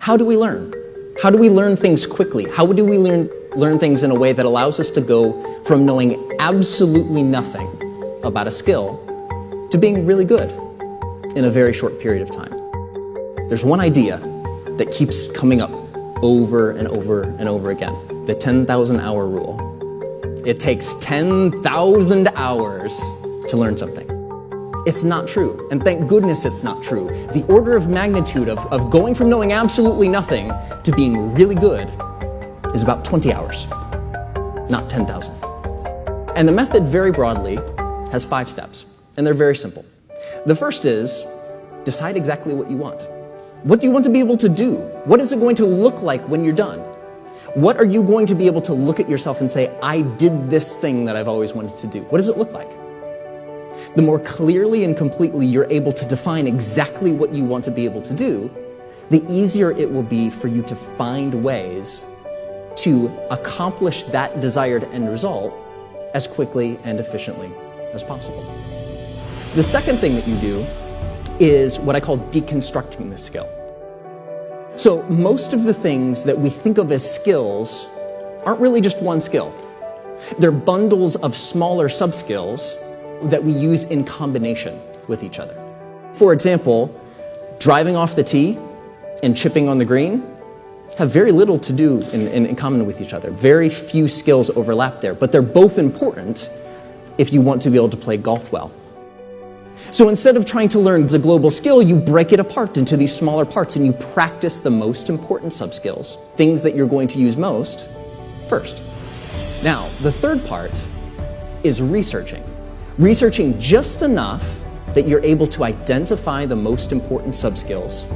How do we learn? How do we learn things quickly? How do we learn things in a way that allows us to go from knowing absolutely nothing about a skill to being really good in a very short period of time? There's one idea that keeps coming up over and over and over again, the 10,000 hour rule. It takes 10,000 hours to learn something. It's not true, and thank goodness it's not true. The order of magnitude of going from knowing absolutely nothing to being really good is about 20 hours, not 10,000. And the method very broadly has 5 steps, and they're very simple. The first is decide exactly what you want. What do you want to be able to do? What is it going to look like when you're done? What are you going to be able to look at yourself and say, I did this thing that I've always wanted to do? What does it look like? The more clearly and completely you're able to define exactly what you want to be able to do, the easier it will be for you to find ways to accomplish that desired end result as quickly and efficiently as possible. The second thing that you do is what I call deconstructing the skill. So most of the things that we think of as skills aren't really just one skill. They're bundles of smaller sub-skills that we use in combination with each other. For example, driving off the tee and chipping on the green have very little to do in common with each other. Very few skills overlap there, but they're both important if you want to be able to play golf well. So instead of trying to learn the global skill, you break it apart into these smaller parts and you practice the most important sub-skills, things that you're going to use most, first. Now, the third part is researching. Researching just enough that you're able to identify the most important sub-skills,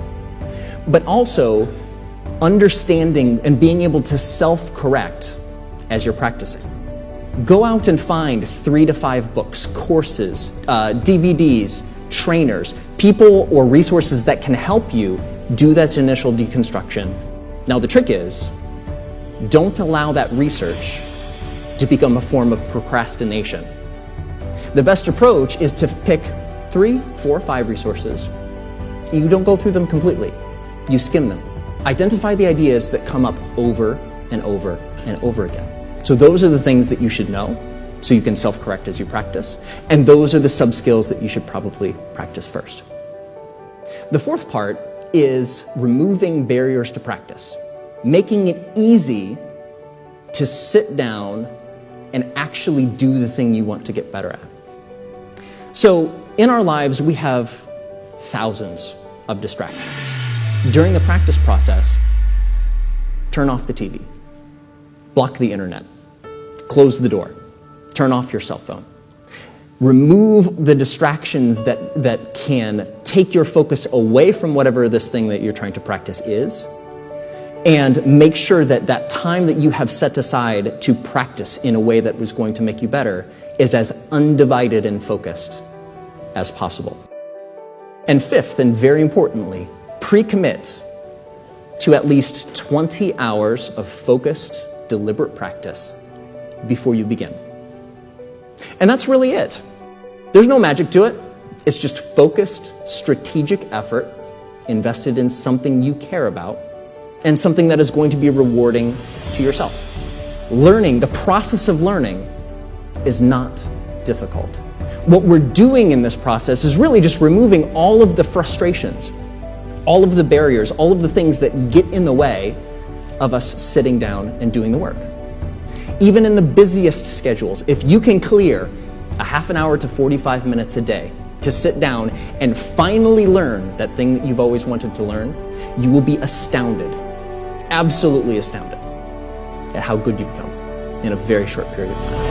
but also understanding and being able to self-correct as you're practicing. Go out and find 3 to 5 books, courses, DVDs, trainers, people or resources that can help you do that initial deconstruction. Now the trick is, don't allow that research to become a form of procrastination. The best approach is to pick 3, 4, 5 resources. You don't go through them completely. You skim them. Identify the ideas that come up over and over and over again. So those are the things that you should know so you can self-correct as you practice. And those are the sub-skills that you should probably practice first. The fourth part is removing barriers to practice. Making it easy to sit down and actually do the thing you want to get better at. So in our lives, we have thousands of distractions. During the practice process, turn off the TV, block the internet, close the door, turn off your cell phone. Remove the distractions that can take your focus away from whatever this thing that you're trying to practice is, and make sure that that time that you have set aside to practice in a way that was going to make you better is as undivided and focused as possible. And fifth, and very importantly, pre-commit to at least 20 hours of focused, deliberate practice before you begin. And that's really it. There's no magic to it. It's just focused, strategic effort invested in something you care about and something that is going to be rewarding to yourself. Learning, the process of learning, is not difficult. What we're doing in this process is really just removing all of the frustrations, all of the barriers, all of the things that get in the way of us sitting down and doing the work. Even in the busiest schedules, if you can clear a half an hour to 45 minutes a day to sit down and finally learn that thing that you've always wanted to learn, you will be astounded, absolutely astounded, at how good you become in a very short period of time.